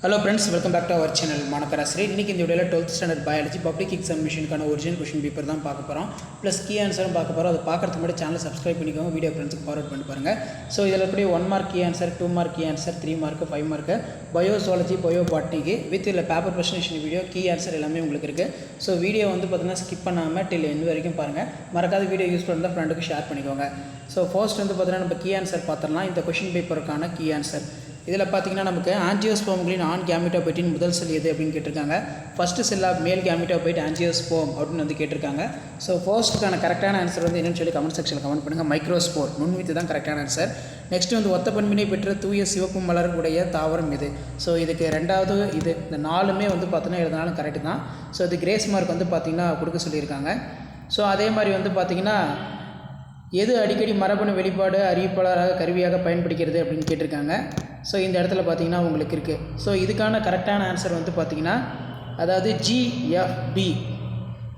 Hello friends, welcome back to our channel Manakarasri. இன்னைக்கு இந்த வீடியோல 12th standard biology public examinationக்கான original question paper தான் பார்க்க போறோம். Plus key answer பார்க்க போறோம். அது பார்க்கிறதுக்கு முன்னாடி சேனலை subscribe பண்ணிக்கோங்க. வீடியோ ஃப்ரெண்ட்ஸ்க்கு ஃபார்வர்ட் பண்ணி பாருங்க. சோ இதல இருக்கக்கூடிய 1 mark key answer, 2 mark key answer, 3 mark, 5 mark biology, biobotany with இல்ல paper presentation video key answer எல்லாமே உங்களுக்கு இருக்கு. சோ வீடியோ வந்து பாத்தீங்கன்னா skip பண்ணாம till end வரைக்கும் பாருங்க. மறக்காத வீடியோ யூஸ் பண்ணா ஃப்ரெண்டுக்கு ஷேர் பண்ணிக்கோங்க. சோ ஃபர்ஸ்ட் வந்து பாத்தீங்கன்னா நம்ம key answer பார்த்தறலாம். இந்த question paperக்கான key answer இதில் பார்த்தீங்கன்னா நமக்கு ஆஞ்சியோஸ்போம்களின் ஆண் கேமிட்டோபைட்டின் முதல் செல் எது அப்படின்னு கேட்டிருக்காங்க. First sell of male கேமிட்டோபைட் angiosperm அப்படின்னு வந்து கேட்டிருக்காங்க. ஸோ ஃபர்ஸ்ட்டுக்கான கரெக்டான ஆன்சர் வந்து என்னென்னு சொல்லி கமெண்ட் செக்ஷனில் கமெண்ட் பண்ணுங்கள். மைக்ரோஸ்போர் நுண்வித்து தான் கரெக்டான ஆன்சர். நெக்ஸ்ட் வந்து ஒத்த பண்பினை பெற்ற தூய சிவப்பு மலர் உடைய தாவரம் இது. ஸோ இதுக்கு ரெண்டாவது இது இந்த நாலுமே வந்து பார்த்தீங்கன்னா எழுதினாலும் கரெக்டு தான். ஸோ இது கிரேஸ் மார்க் வந்து பார்த்திங்கன்னா கொடுக்க சொல்லியிருக்காங்க. ஸோ அதே மாதிரி வந்து பார்த்திங்கன்னா எது அடிக்கடி மரபணு வெளிப்பாடு அறிவிப்பாளராக கருவியாக பயன்படுகிறது அப்படின்னு கேட்டிருக்காங்க. ஸோ இந்த இடத்துல பார்த்தீங்கன்னா உங்களுக்கு இருக்குது. ஸோ இதுக்கான கரெக்டான ஆன்சர் வந்து பார்த்திங்கன்னா அதாவது GFB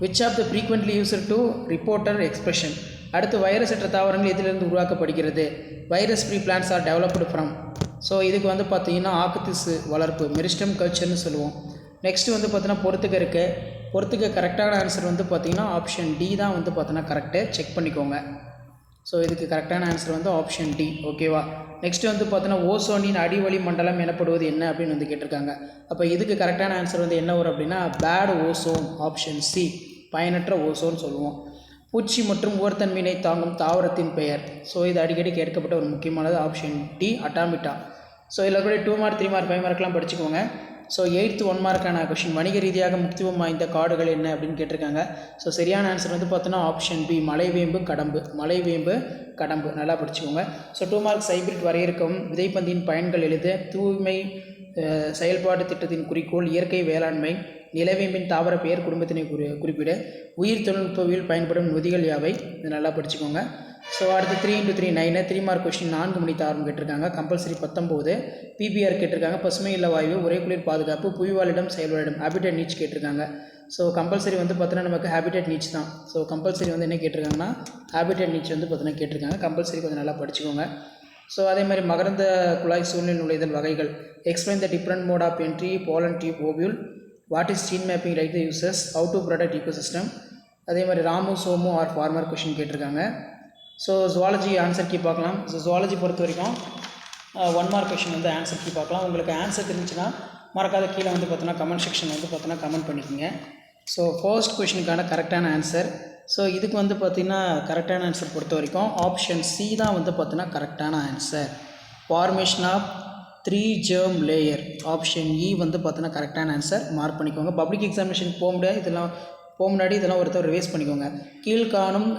which of the frequently used to reporter expression. அடுத்து வைரஸ் அற்ற தாவரங்கள் எதிலிருந்து உருவாக்கப்படுகிறது. Virus free plans are developed from. So இதுக்கு வந்து பார்த்திங்கன்னா ஆக்குத்திசு வளர்ப்பு மெரிஸ்டம் கல்ச்சர்னு சொல்லுவோம். நெக்ஸ்ட்டு வந்து பார்த்தீங்கன்னா பொறுத்துக்க கரெக்டான ஆன்சர் வந்து பார்த்திங்கன்னா ஆப்ஷன் டி தான் வந்து பார்த்தீங்கன்னா கரெக்டு. செக் பண்ணிக்கோங்க. ஸோ இதுக்கு கரெக்டான ஆன்சர் வந்து ஆப்ஷன் டி. ஓகேவா. நெக்ஸ்ட் வந்து பார்த்தீங்கன்னா ஓசோனின் அடிவளி மண்டலம் எனப்படுவது என்ன அப்படின்னு வந்து கேட்டிருக்காங்க. அப்போ இதுக்கு கரெக்டான ஆன்சர் வந்து என்ன வரும் அப்படின்னா பேட் ஓசோன் ஆப்ஷன் சி பயனற்ற ஓசோன்னு சொல்லுவோம். பூச்சி மற்றும் உவர்த்தன்மையினை தாங்கும் தாவரத்தின் பெயர். ஸோ இது அடிக்கடி கேட்கப்பட்ட ஒரு முக்கியமானது ஆப்ஷன் டி அட்டாமிட்டா. ஸோ இதில் கூட 2 மார்க் 3 மார்க் 5 மார்க்லாம் படிச்சுக்கோங்க. ஸோ 8th 1 மார்க்கான கொஷின் வணிக ரீதியாக முக்கியத்துவம் வாய்ந்த காடுகள் என்ன அப்படின்னு கேட்டிருக்காங்க. ஸோ சரியான ஆன்சர் வந்து பார்த்தோன்னா ஆப்ஷன் பி மலைவேம்பு கடம்பு நல்லா படிச்சுக்கோங்க. ஸோ 2 மார்க்ஸ் ஹைபிரிட் வரையறுக்கவும் விதைப்பந்தின் பயன்கள் எழுத தூய்மை செயல்பாடு திட்டத்தின் குறிக்கோள் இயற்கை வேளாண்மை நிலவேம்பின் தாவர பெயர் குடும்பத்தினை குறிப்பிட உயிர் தொழில்நுட்பவியல் பயன்படும் நொதிகள் யாவை இது நல்லா படிச்சுக்கோங்க. ஸோ அடுத்து 3x3 9 3 மார்க் கொஸ்டின் 4 மணி தாவரம் கேட்டிருக்காங்க. கம்பல்சரி 19 PBR கேட்டிருக்காங்க. பசுமை இல்ல வாயு ஒரே குளிர் பாதுகாப்பு புவிவாழிடம் செயல்பாடும் ஹேபிட்டட் நீச் கேட்டிருக்காங்க. ஸோ கம்பல்சரி வந்து பார்த்தீங்கன்னா நமக்கு ஹேபிட்டட் நீச் தான். ஸோ கம்பல்சரி வந்து என்ன கேட்டிருக்காங்கன்னா ஹேபிட்டட் நீச் வந்து பார்த்தீங்கன்னா கேட்டிருக்காங்க. கம்பல்சரி கொஞ்சம் நல்லா படிச்சுக்கோங்க. ஸோ அதே மாதிரி மகரந்த குழாய் சூழ்நிலை நுழைதல் வகைகள் explain the different mode of entry pollen tube ovule what is gene mapping write the uses how to product ecosystem. அதே மாதிரி Ramu Somu are farmer question கேட்டிருக்காங்க. ஸோ ஜுவாலஜி ஆன்சர் கீ பார்க்கலாம். ஸோ ஜுவாலஜி பொறுத்த வரைக்கும் 1 மார்க் கொஷின் வந்து answer key பார்க்கலாம். உங்களுக்கு answer தெரிஞ்சுன்னா மறக்காத கீழே வந்து பார்த்தோன்னா கமெண்ட் செக்ஷன் வந்து பார்த்தோன்னா கமெண்ட் பண்ணிக்கோங்க. ஸோ ஃபர்ஸ்ட் கொஷினுக்கான கரெக்டான ஆன்சர். ஸோ இதுக்கு வந்து பார்த்திங்கன்னா கரெக்டான ஆன்சர் பொறுத்த வரைக்கும் ஆப்ஷன் சி தான் வந்து பார்த்தோன்னா கரெக்டான answer. Formation of 3 germ layer option இ வந்து பார்த்தோன்னா கரெக்டான ஆன்சர். மார்க் பண்ணிக்கோங்க. பப்ளிக் எக்ஸாமினேஷன் போக முன்னாடி இதெல்லாம் ஒருத்தர் ரிவைஸ் பண்ணிக்கோங்க. கீழ்காணும்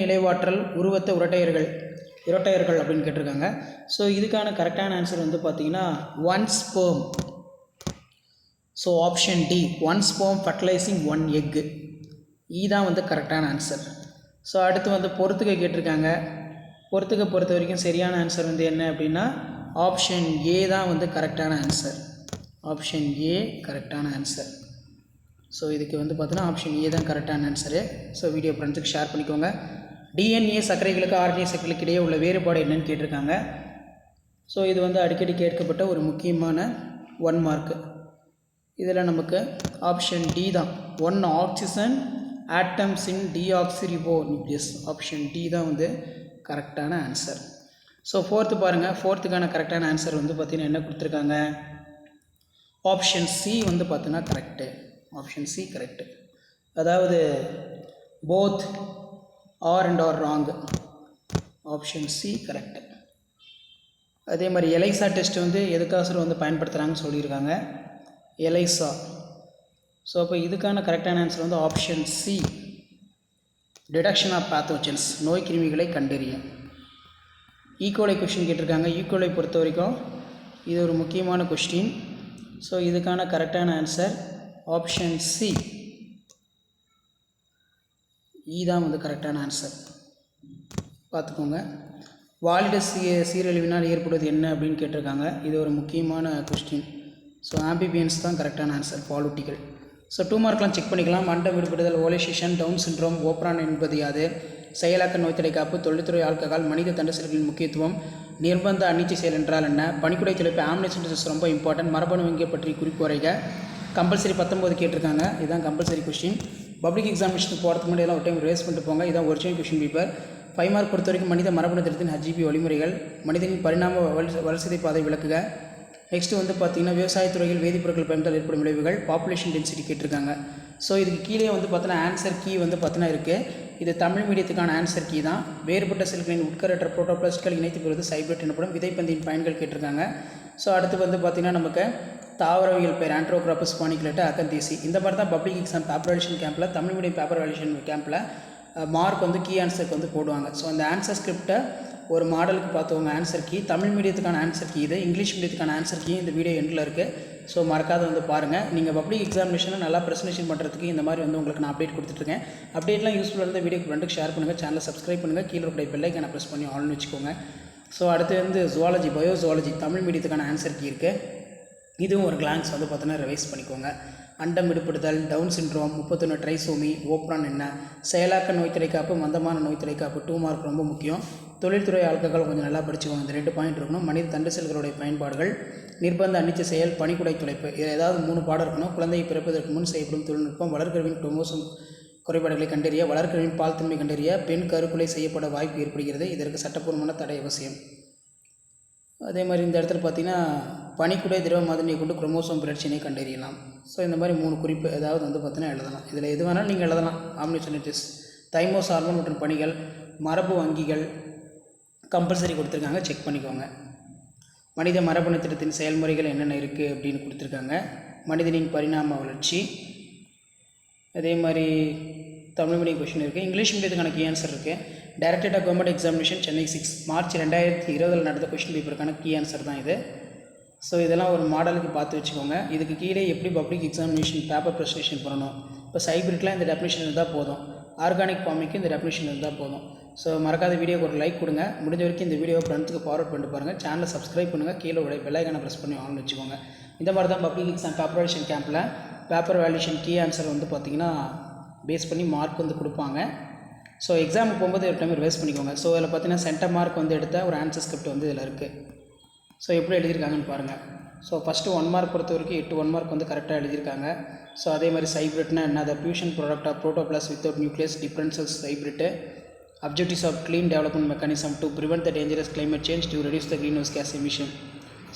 நிலைவாற்றல் உருவத்த இரட்டையர்கள் அப்படின்னு கேட்டிருக்காங்க. ஸோ இதுக்கான கரெக்டான ஆன்சர் வந்து பார்த்தீங்கன்னா 1 sperm. So option D 1 sperm fertilizing 1 egg இதுதான் வந்து கரெக்டான ஆன்சர். ஸோ அடுத்து வந்து பொறுத்துக்க கேட்டிருக்காங்க. பொறுத்த வரைக்கும் சரியான ஆன்சர் வந்து என்ன அப்படின்னா ஆப்ஷன் ஏ தான் வந்து கரெக்டான ஆன்சர். ஆப்ஷன் ஏ கரெக்டான ஆன்சர். ஸோ இதுக்கு வந்து பார்த்தீங்கன்னா ஆப்ஷன் ஏ தான் கரெக்டான ஆன்சரு. ஸோ வீடியோ ஃப்ரெண்ட்ஸுக்கு ஷேர் பண்ணிக்கோங்க. DNA சர்க்கரைகளுக்கு RNA சர்க்கரைகளுக்கு இடையே உள்ள வேறுபாடு என்னன்னு கேட்டிருக்காங்க. ஸோ இது வந்து அடிக்கடி கேட்கப்பட்ட ஒரு முக்கியமான 1 மார்க்கு. இதில் நமக்கு ஆப்ஷன் டி தான் 1 oxygen atoms in deoxyribo nucleus option D தான் வந்து கரெக்டான ஆன்சர். ஸோ ஃபோர்த்து பாருங்கள். ஃபோர்த்துக்கான கரெக்டான ஆன்சர் வந்து பார்த்திங்கன்னா என்ன கொடுத்துருக்காங்க ஆப்ஷன் சி வந்து பார்த்தீங்கன்னா கரெக்டு. Option C correct. அதாவது both R and R wrong. Option C correct. அதே மாதிரி எலைசா டெஸ்ட் வந்து எதுக்காக வந்து பயன்படுத்துகிறாங்கன்னு சொல்லியிருக்காங்க எலைசா. ஸோ அப்போ இதுக்கான கரெக்டான ஆன்சர் வந்து option C detection of pathogens நோய் கிருமிகளை கண்டறிய. ஈகோலை கொஸ்டின் கேட்டிருக்காங்க. ஈகோலை பொறுத்த வரைக்கும் இது ஒரு முக்கியமான கொஸ்டின். ஸோ இதுக்கான கரெக்டான ஆன்சர் ஆப்ஷன் சி இ தான் வந்து கரெக்டான ஆன்சர். பார்த்துக்கோங்க. வாலிட சீரழிவினால் ஏற்படுவது என்ன அப்படின்னு கேட்டிருக்காங்க. இது ஒரு முக்கியமான கொஸ்டின். ஸோ ஆம்பிபியன்ஸ் தான் கரெக்டான ஆன்சர் பாலூட்டிகள். ஸோ 2 மார்க்லாம் செக் பண்ணிக்கலாம். அண்டம் விடுபடுதல் ஓலைசேஷன் டவுன் சிண்ட்ரோம் ஓப்ரான் என்பது யாது செயலாக்க நோய்த்தடை காப்பு, தொழில்துறை ஆல்கஹால், மனித தண்டு செல்களின் முக்கியத்துவம், நிர்பந்த அன்னீச்சை செயல் என்றால் என்ன, பணிக்குடை தொலைப்பு ஆம்னிசன்டஸ் ரொம்ப இம்பார்ட்டன்ட், மரபணு வங்கியை பற்றி குறிப்பு வரைக. கம்பல்சரி 19 கேட்டிருக்காங்க. இதுதான் கம்பல்சரி கொஸ்டின். பப்ளிக் எக்ஸாமினேஷனுக்கு போகிறதுக்கு முன்னாடி எல்லாம் ஒரு டைம் ரிவைஸ் பண்ணிட்டு போங்க. இதுதான் ஒரிஜினல் கொஸ்டின் பேப்பர். 5 மார்க் பொறுத்த வரைக்கும் மனித மரபணு திட்டத்தின் HGB வழிமுறைகள், மனிதனின் பரிணாம வளர்சிதை பாதை விளக்குக. நெக்ஸ்ட்டு வந்து பார்த்திங்கன்னா விவசாயத்துறையில் வேதிப்பொருட்கள் பயன்பாட்டால் ஏற்படும் விளைவுகள், பாப்புலேஷன் டென்சிட்டி கேட்டிருக்காங்க. ஸோ இதுக்கு கீழே வந்து பார்த்தீங்கன்னா ஆன்சர் கீ வந்து பார்த்தீங்கன்னா இருக்குது. இது தமிழ் மீடியத்துக்கான ஆன்சர் கீ தான். வேறுபட்ட செல்களின் உட்கரற்ற புரோட்டோபிளாஸ்ட்கள் இணைத்து பெறுவது சைப்ரேட் எனப்படும். விதைப்பந்தியின் பயன்கள் கேட்டிருக்காங்க. ஸோ அடுத்து வந்து பார்த்திங்கன்னா நமக்கு தாவரவியல் பேர் ஆண்ட்ரோக்ராபஸ் பானிகுலேட்டா அகந்தேசி. இந்த மாதிரி தான் பப்ளிக் எக்ஸாம் பேப்பர் வேல்யூஷன் கேம்பில், தமிழ் மீடியம் பேப்பர் வேல்யூஷன் கேம்பில் மார்க் வந்து கீ ஆன்சருக்கு வந்து போடுவாங்க. ஸோ அந்த ஆன்சர் ஸ்கிரிப்டை ஒரு மாடலுக்கு பார்த்தவங்க ஆன்சர் கீ, தமிழ் மீடியத்துக்கான ஆன்சர் கீ இது, இங்கிலீஷ் மீடியத்துக்கான ஆன்சர் கீ இந்த வீடியோ எண்டில் இருக்குது. ஸோ மறக்காத வந்து பாருங்கள். நீங்கள் பப்ளிக் எக்ஸாமினேஷனை நல்லா ப்ரெசன்டேஷன் பண்ணுறதுக்கு இந்த மாதிரி வந்து உங்களுக்கு நான் அப்டேட் கொடுத்துட்ருக்கேன். அப்டேட்லாம் யூஸ்ஃபுல்லாக இருந்தால் வீடியோக்கு ஃப்ரெண்டுக்கு ஷேர் பண்ணுங்கள், சேனலை சப்ஸ்கிரைப் பண்ணுங்கள், கீழே இருக்கிற பெல்லைக்கான ப்ரெஸ் பண்ணி ஆல்னு வச்சுக்கோங்க. ஸோ அடுத்து வந்து ஜுவாலஜி, பயோஜுவாலஜி தமிழ் மீடியத்துக்கான ஆன்சர் கீ இருக்குது. இதுவும் ஒரு கிளான்ஸ் வந்து பார்த்தீங்கன்னா ரிவைஸ் பண்ணிக்கோங்க. அண்டம் விடுபடுதல், டவுன் சிண்ட்ரோம், 31 ட்ரைசோமி, ஓப்ரான் என்ன, செயலாக்க நோய்த்தடை காப்பு, மந்தமான நோய்த்தடை காப்பு, 2 மார்க் ரொம்ப முக்கியம். தொழில்துறை ஆல்கஹால் கொஞ்சம் நல்லா படிச்சுக்கோங்க. இந்த 2 பாயிண்ட் இருக்கணும். மனித தண்டு செல்களுடைய பயன்பாடுகள், நிர்பந்த அன்னீச்சை செயல், பணிக்குடை துளைப்பு, இது ஏதாவது 3 பாடம் இருக்கணும். குழந்தையை பிறப்பதற்கு முன் செய்யப்படும் தொழில்நுட்பம், வளர்க்கருவின் குரோமோசோம் குறைபாடுகளை கண்டறிய, வளர்க்கருவின் பால் தன்மை கண்டறிய, பெண் கருக்குலை செய்யப்பட வாய்ப்பு ஏற்படுகிறது. இதற்கு சட்டப்பூர்வமான தடை அவசியம். அதே மாதிரி இந்த இடத்துல பார்த்திங்கன்னா பனிக்குடை திரவ மாதிரியை கொண்டு குரோமோசோம் பிறழ்ச்சியினை கண்டறியலாம். ஸோ இந்த மாதிரி 3 குறிப்பு ஏதாவது வந்து பார்த்தீங்கன்னா எழுதலாம். இதில் எது வேணாலும் நீங்கள் எழுதலாம். ஆம்னிசோனிட்டிஸ், தைமோஸ் ஹார்மோன் மற்றும் பணிகள், மரபு வங்கிகள் கம்பல்சரி கொடுத்துருக்காங்க, செக் பண்ணிக்கோங்க. மனித மரபணு திட்டத்தின் செயல்முறைகள் என்னென்ன இருக்குது அப்படின்னு கொடுத்துருக்காங்க. மனிதனின் பரிணாம வளர்ச்சி, அதே மாதிரி தமிழ் மீடியம் கொஷின் இருக்குது. இங்கிலீஷ் மீடியத்துக்கான கீ ஆன்சர் இருக்குது. Directorate of government examination Chennai 6 March 2020 நடந்த கொஷின் பேப்பருக்கான கீ ஆன்சர் தான் இது. ஸோ இதெல்லாம் ஒரு மாடலுக்கு பார்த்து வச்சுக்கோங்க. இதுக்கு கீழே எப்படி பப்ளிக் எக்ஸாமினேஷன் பேப்பர் ப்ரெசன்டேஷன் பண்ணணும். இப்போ சைப்ரிட்லாம் இந்த டெஃபினேஷன் இருந்தால் போதும், ஆர்கானிக் ஃபார்மிங்க்கு இந்த டெஃபினேஷன் இருந்தால் போதும். ஸோ மறக்காத வீடியோக்கு ஒரு லைக் கொடுங்க. முடிஞ்ச வரைக்கும் இந்த வீடியோவை ஃப்ரெண்ட்ஸுக்கு ஃபார்வர்ட் பண்ணிட்டு பாருங்கள். சேனலை சப்ஸ்கிரைப் பண்ணுங்கள், கீழே உடைய பெல் ஐக்கானை ப்ரெஸ் பண்ணி ஆன் வச்சுக்கோங்க. இந்த மாதிரி தான் பப்ளிக் எக்ஸாம் பேப்பர் வேல்யூஷன் கேம்பில் பேப்பர் வேல்யூஷன் கீ ஆன்சர் வந்து பார்த்திங்கன்னா பேஸ் பண்ணி மார்க் வந்து கொடுப்பாங்க. ஸோ எக்ஸாமுக்கு போகும்போது ஒரு டைம் ரிவைஸ் பண்ணிக்கோங்க. ஸோ இதில் பார்த்தீங்கன்னா சென்டர் மார்க் வந்து எடுத்த ஒரு ஆன்சர் ஸ்கிரிப்ட் வந்து இதில் இருக்குது. ஸோ எப்படி எழுதியிருக்காங்கன்னு பாருங்கள். ஸோ ஃபஸ்ட்டு 1 மார்க் பொறுத்த வரைக்கும் 8 1 மார்க் வந்து கரெக்டாக எழுதியிருக்காங்க. ஸோ அதே மாதிரி சைப்ரிட்னா என்ன, the fusion product of protoplast without nucleus, differences cybrid, objectives of clean development mechanism to prevent the dangerous climate change to reduce the greenhouse gas emission.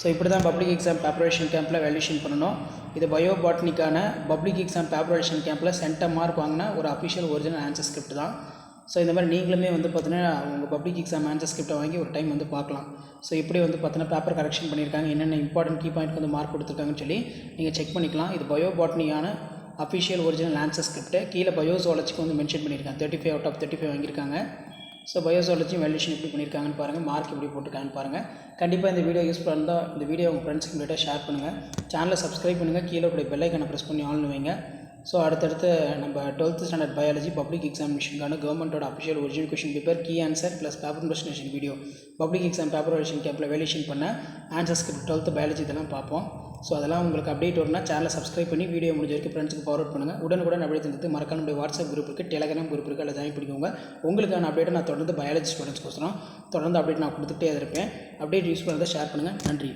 So இப்படி தான் பப்ளிக் எக்ஸாம் பேப்பர் வேல்யூஷன் கேம்பில் valuation பண்ணணும். இது பயோபாட்னிக்கான public exam paper valuation கேம்பில் centre mark வாங்கினா ஒரு official original answer script தான். ஸோ இந்த மாதிரி நீங்களுமே வந்து பார்த்தீங்கன்னா உங்கள் பப்ளிக் எக்ஸாம் ஆன்சர் ஸ்கிரிப்டை வாங்கி ஒரு டைம் வந்து பார்க்கலாம். ஸோ இப்படி வந்து பார்த்தீங்கன்னா பேப்பர் கரெக்ஷன் பண்ணியிருக்காங்க, என்னென்ன இம்பார்ட்டன்ட் கீ பாயிண்ட் வந்து மார்க் கொடுத்துருக்காங்கன்னு சொல்லி நீங்கள் செக் பண்ணிக்கலாம். இது பயோபாட்னியான அஃபிஷியல் ஒரிஜினல் ஆன்சர் ஸ்கிரிப்ட்டு. கீழே பயோசுவாலஜிக்கு வந்து மென்ஷன் பண்ணியிருக்காங்க. 35 out of 35 வாங்கியிருக்காங்க. ஸோ பயோசுவாலஜி வேல்யூஷன் எப்படி பண்ணியிருக்காங்கன்னு பாருங்கள், மார்க் எப்படி போட்டிருக்காங்கன்னு பாருங்கள். கண்டிப்பாக இந்த வீடியோ யூஸ்ஃபுல்லாக இருந்தால் இந்த வீடியோ உங்கள் ஃப்ரெண்ட்ஸ்க்கு முன்னாடி ஷேர் பண்ணுங்கள். சேனலை சப்ஸ்கிரைப் பண்ணுங்கள், கீழே உடைய பெல் ஐக்கானை ப்ரெஸ் பண்ணி ஆன் வைங்க. ஸோ அடுத்தடுத்து நம்ம 12th ஸ்டாண்டர்ட் பயாலஜி பப்ளிக் எக்ஸாமினேஷனுக்கான கவர்மெண்ட்டோட official original question paper, key answer plus paper presentation video, public exam paper valuation கேம்பில் வேல்யூஷன் பண்ண ஆன்சர் ஸ்கிரிப்ட் 12th பயாலஜி இதெல்லாம் பார்ப்போம். ஸோ அதெல்லாம் உங்களுக்கு அப்டேட் வரும்னா சேனலை சப்ஸ்கிரைப் பண்ணி வீடியோ முடிஞ்ச வரைக்கும் ஃப்ரெண்ட்ஸுக்கு ஃபார்வர்ட் பண்ணுங்கள். உடனுக்குடன் அப்டேட் தந்துட்டு மறக்காம நம்முடைய வாட்ஸ்அப் குரூப் இருக்குது, டெலகிராம் குரூப் இருக்குது, அதில் ஜாயின் பண்ணிக்கோங்க. உங்களுக்கான அப்டேட்டை நான் தொடர்ந்து பயாலஜி ஸ்டூடெண்ட்ஸ்க்கு தொடர்ந்து அப்டேட் நான் கொடுத்துட்டே இருப்பேன். அப்டேட் யூஸ்ஃபுல்லாக இருந்தால் ஷேர் பண்ணுங்கள். நன்றி.